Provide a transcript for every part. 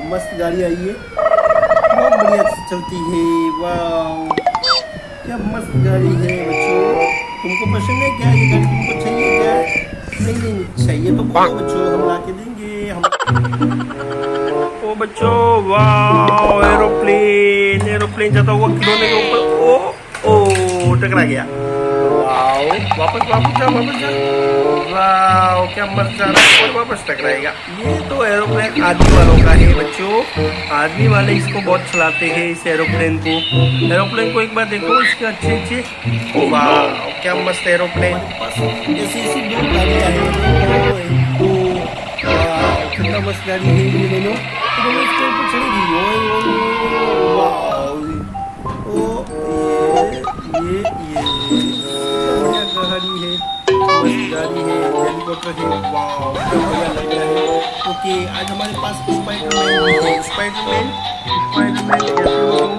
मस्त गाड़ी आई है, बहुत बढ़िया चलती है। वाह क्या मस्त गाड़ी है बच्चों, तुमको पसंद है क्या ये गाड़ी? तुमको चाहिए क्या? नहीं चाहिए तो बोलो बच्चों, हम ला के देंगे हम। ओ बच्चों वाह, एरोप्लेन एरोप्लेन जाता हुआ खिलौने के ऊपर। ओ टकरा गया। वाह वापस वापस जा वापस जा। वाह क्या मस्त जा रहा है, और वापस टकराएगा। ये तो एरोप्लेन आदमी वालों का है बच्चों, आदमी वाले इसको बहुत चलाते हैं इस एरोप्लेन को। एरोप्लेन को एक बार देखो इसके अच्छे अच्छे। वाह क्या मस्त एरोप्लेन। ऐसी ऐसी दो गाड़ियाँ हैं, तो वाह कितना मस्त गाड़ी है ये दोनों। तो दोनों इसके ऊपर चढ़ेगी। वाह ओ ये बढ़िया गाड़ी है, मस्त गाड़ी है, हेलीकॉप्टर है। वाह क्या बढ़िया लग रहा है। ओके आज हमारे पास स्पाइडरमैन भी है। स्पाइडरमैन स्पाइडरमैन कैसे हो तुम?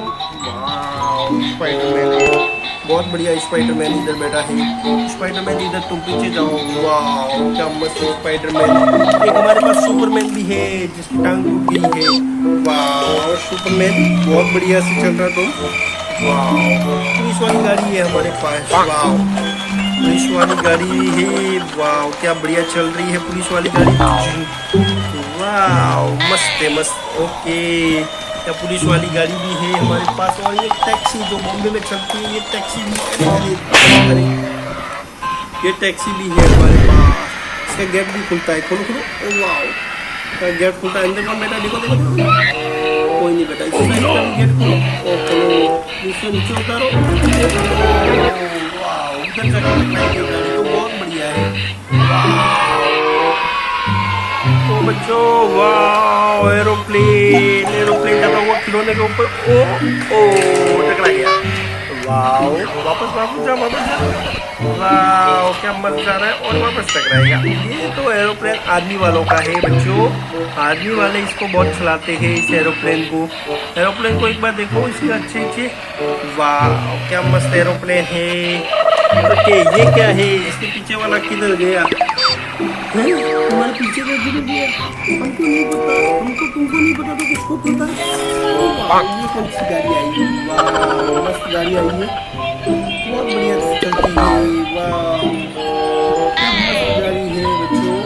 वाह स्पाइडरमैन है, बहुत बढ़िया स्पाइडरमैन इधर बैठा है। स्पाइडरमैन इधर तुम पीछे जाओ। वाह क्या मस्त स्पाइडरमैन। एक हमारे पास सुपरमैन भी है जिसकी टांग टूट गई है। वाह सुपरमैन बहुत बढ़िया से चल रहा तुम। वाह पुलिस वाली गाड़ी है हमारे पास। वाह पुलिस वाली गाड़ी है। वाह क्या बढ़िया चल रही है पुलिस वाली गाड़ी। वाह मस्त है मस्त। ओके क्या पुलिस वाली गाड़ी भी है हमारे पास। और ये टैक्सी जो बॉम्बे में चलती है, ये टैक्सी भी अरे ये टैक्सी भी है हमारे पास। इसका गेट भी खुलता है, खोलो खोलो। वाह गेट खुलता है, अंदर कौन बैठा देखो देखो देखो। कोई नहीं बेटा, इसका गेट खोलो। इससे नीचे उतारो। वाह उधर जाके गाड़ी तो बहुत बढ़िया है। तो बच्चों वाह एरोप्लेन एरोप्लेन जाता हुआ खिलौने के ऊपर। ओ टकरा गया। वाह वापस वापस जा वापस जा। वाह क्या मस्त जा रहा है, और वापस टकराएगा। ये तो एरोप्लेन आदमी वालों का है बच्चों, आदमी वाले इसको बहुत चलाते हैं इस एरोप्लेन को। एरोप्लेन को एक बार देखो इसके अच्छे अच्छे। वाह क्या मस्त एरोप्लेन है। ओके ये क्या है, इसके पीछे वाला किधर गया? तुम्हारे पीछे का किधर गया? हमको नहीं पता, हमको तुमको नहीं पता तो किसको पता? ये कौन सी गाड़ी आई है? वाह मस्त गाड़ी आई है, बहुत बढ़िया चलती है। वाह क्या मस्त गाड़ी है बच्चों,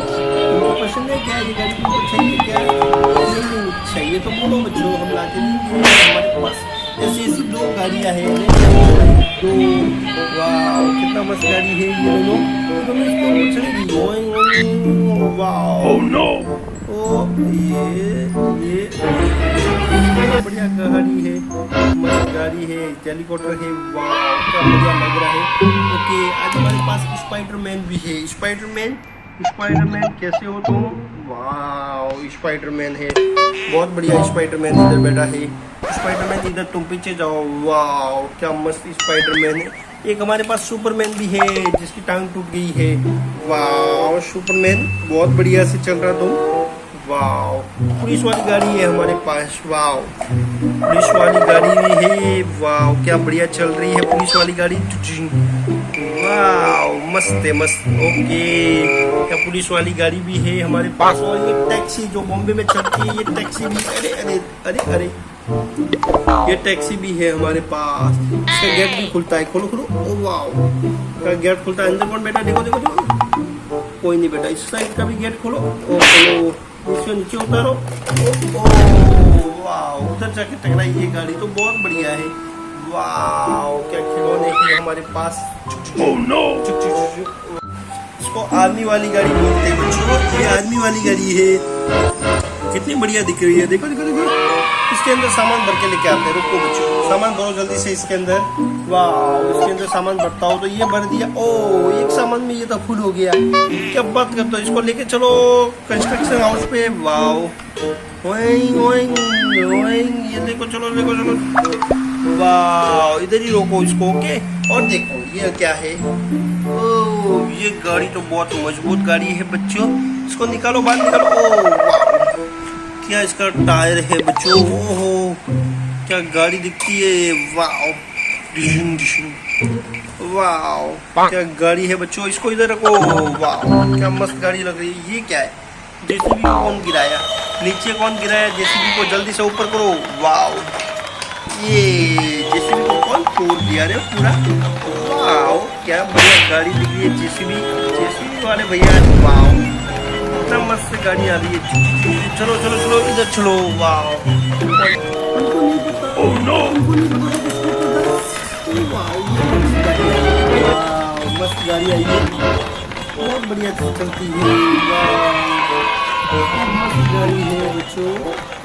तुमको पसंद है क्या ये गाड़ी? तुमको चाहिए क्या? नहीं चाहिए तो बोलो बच्चों, हम ला के देंगे। हमारे पास ऐसी ऐसी दो गाड़ियाँ हैं, दो। वाह कितना मस्त गाड़ी है ये दोनों इसको चलेगी। वाह ओह नो ओ ये बढ़िया गाड़ी है, मस्त गाड़ी है, हेलीकॉप्टर है। वाह क्या बढ़िया लग रहा है। ओके आज हमारे पास स्पाइडरमैन भी है। स्पाइडरमैन स्पाइडरमैन कैसे हो तुम? वाह स्पाइडरमैन है, बहुत बढ़िया स्पाइडरमैन इधर बैठा है। स्पाइडरमैन इधर तुम पीछे जाओ। वाह क्या मस्त स्पाइडरमैन है। एक हमारे पास सुपरमैन भी है जिसकी टांग टूट गई है। वाह सुपरमैन बहुत बढ़िया से चल रहा तुम। वाह पुलिस वाली गाड़ी है हमारे पास। वाह पुलिस वाली गाड़ी भी है। वाह क्या बढ़िया चल रही है पुलिस वाली गाड़ी। वाह मस्त है मस्त। ओके क्या पुलिस वाली गाड़ी भी है हमारे पास। और ये टैक्सी जो बॉम्बे में चलती है, ये टैक्सी भी अरे अरे अरे अरे ये टैक्सी भी है हमारे पास। इसका गेट भी खुलता है, खोलो खोलो। ओ वाह का गेट खुलता है, अंदर कौन बैठा देखो देखो देखो। कोई नहीं बेटा, इस साइड का भी गेट खोलो। ओ खोलो, इसको नीचे उतारो। ओ वाह उधर जाके टकराई ये गाड़ी तो बहुत बढ़िया है। वाह क्या खिलौने हैं हमारे पास। ओह नो इसको आर्मी वाली गाड़ी बोलते हैं बच्चों, ये आर्मी वाली गाड़ी है, कितनी बढ़िया दिख रही है। देखो देखो देखो इसके अंदर सामान भर के लेके आते हैं। रुको बच्चों सामान भरो जल्दी से इसके अंदर। वाह इसके अंदर सामान भरता हो तो ये भर दिया। ओ एक सामान में ये तो फुल हो गया, क्या बात करते हो? इसको लेके चलो कंस्ट्रक्शन हाउस पे। वाह ओइंग ओइंग ओइंग ये देखो, चलो देखो चलो। वाह इधर ही रोको इसको। ओके और देखो ये क्या है। ओ ये गाड़ी तो बहुत मजबूत गाड़ी है बच्चों, इसको निकालो बाहर निकालो। ओ वाह क्या इसका टायर है बच्चों। ओहो क्या गाड़ी दिखती है। वाह वाह क्या गाड़ी है बच्चों, इसको इधर रखो। वाह क्या मस्त गाड़ी लग रही है। ये क्या है? जेसीबी को कौन गिराया, नीचे कौन गिराया जेसीबी को, जल्दी से ऊपर करो। वाओ, ये जेसीबी को कौन तोड़ दिया रे पूरा। वाओ, क्या बढ़िया गाड़ी दिख रही है जेसीबी, जेसीबी वाले भैया। वाओ, इतना मस्त गाड़ी आ रही है। चलो चलो चलो इधर चलो। वाओ, ओह नो, मस्त गाड़ी आई है, बहुत बढ़िया चलती है। मस्त गाड़ी है बच्चों,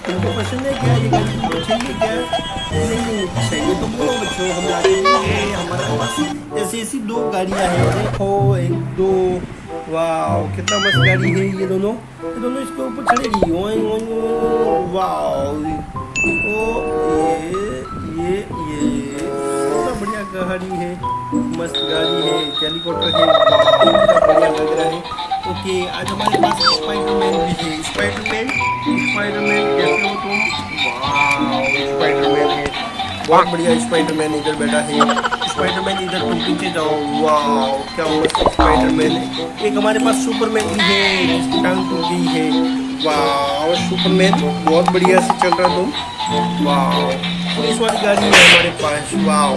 तुमको पसंद है क्या ये गाड़ी, तुमको चाहिए क्या? नहीं चाहिए तो बोलो बच्चों, हम ला देंगे। हमारे पास ऐसी ऐसी दो गाड़ियाँ हैं, देखो एक दो। वाओ, कितना मस्त गाड़ी है ये दोनों, ये दोनों इसके ऊपर चढ़ेगी। वाओ, ओ ये कितना बढ़िया गाड़ी है, मस्त गाड़ी है, हेलीकॉप्टर है। कितना बढ़िया लग रहा है। ओके, आज हमारे पास स्पाइडरमैन भी है। स्पाइडरमैन, स्पाइडरमैन कैसे हो तुम? वाओ, स्पाइडरमैन है, बहुत बढ़िया स्पाइडरमैन इधर बैठा है। स्पाइडरमैन इधर तुम पीछे जाओ। वाओ, क्या मस्त स्पाइडरमैन है। एक हमारे पास सुपरमैन भी है, जिसकी टांग टूट गई है। वाओ, सुपरमैन बहुत बढ़िया से चल रहा तुम। वाओ, पुलिस वाली गाड़ी है हमारे पास। वाओ,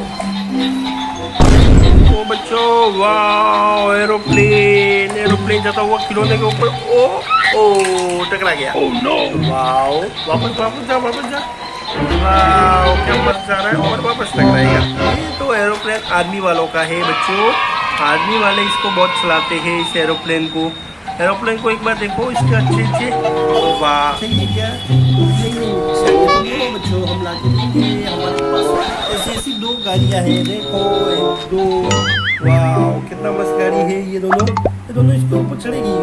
ओ बच्चों, वाओ, एरोप्लेन, एरोप्लेन जाता हुआ खिलौने के ऊपर। ओ टकरा गया। Oh no. वाओ, वापस वापस जा, वापस जा। वाओ, क्या मस्त जा रहा है, और वापस टकराएगा। ये तो एरोप्लेन आर्मी वालों का है बच्चों, आर्मी वाले इसको बहुत चलाते हैं, इस एरोप्लेन को। एरोप्लेन को एक बार देखो, इसके अच्छे अच्छे। वाह, चाहिए क्या? नहीं चाहिए तो बोलो बच्चों, हम ला के देंगे। हमारे पास ऐसी ऐसी दो गाड़ियाँ हैं, देखो एक दो। वाह, कितना मस्त गाड़ी है ये दोनों इसके ऊपर चढ़ेगी।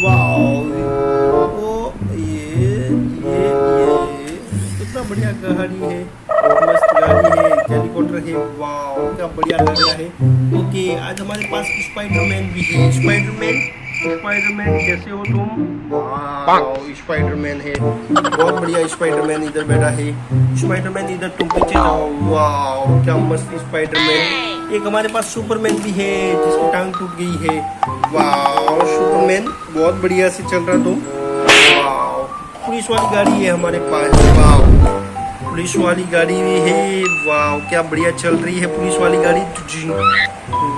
वाह, ओ ये कितना बढ़िया गाड़ी है, मस्त गाड़ी है, हेलीकॉप्टर है। वाह, क्या बढ़िया लग रहा है। ओके, आज हमारे पास स्पाइडरमैन भी है। स्पाइडरमैन, स्पाइडरमैन कैसे हो तुम? वाह, स्पाइडरमैन है, बहुत बढ़िया स्पाइडरमैन इधर बैठा है। स्पाइडरमैन इधर तुम पीछे जाओ। वाह, क्या मस्त स्पाइडरमैन। एक हमारे पास सुपरमैन भी है, जिसकी टांग टूट गई है। वाह, सुपरमैन बहुत बढ़िया से चल रहा तुम। वाह, पुलिस वाली गाड़ी है हमारे पास। वाह, पुलिस वाली गाड़ी भी है। वाह, क्या बढ़िया चल रही है पुलिस वाली गाड़ी।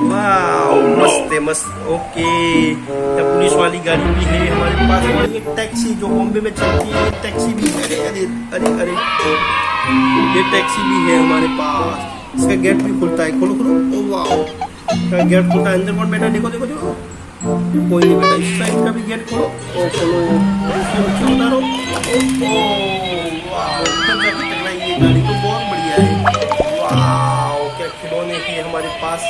वाह, मस्त है, मस्त। ओके, क्या पुलिस वाली गाड़ी भी है हमारे पास। और ये टैक्सी जो बॉम्बे में चलती है, टैक्सी भी। अरे अरे अरे अरे, ये टैक्सी भी है हमारे पास। इसका गेट भी खुलता है, खोलो खोलो। ओ वाह, का गेट खुलता है, अंदर कौन बैठा है? देखो देखो देखो, कोई नहीं बैठा। इस साइड का भी गेट खोलो। ओ खोलो, इसमें उतारो। वाह, ये गाड़ी तो बहुत बढ़िया है। वाह, क्या खिलौने हैं हमारे पास।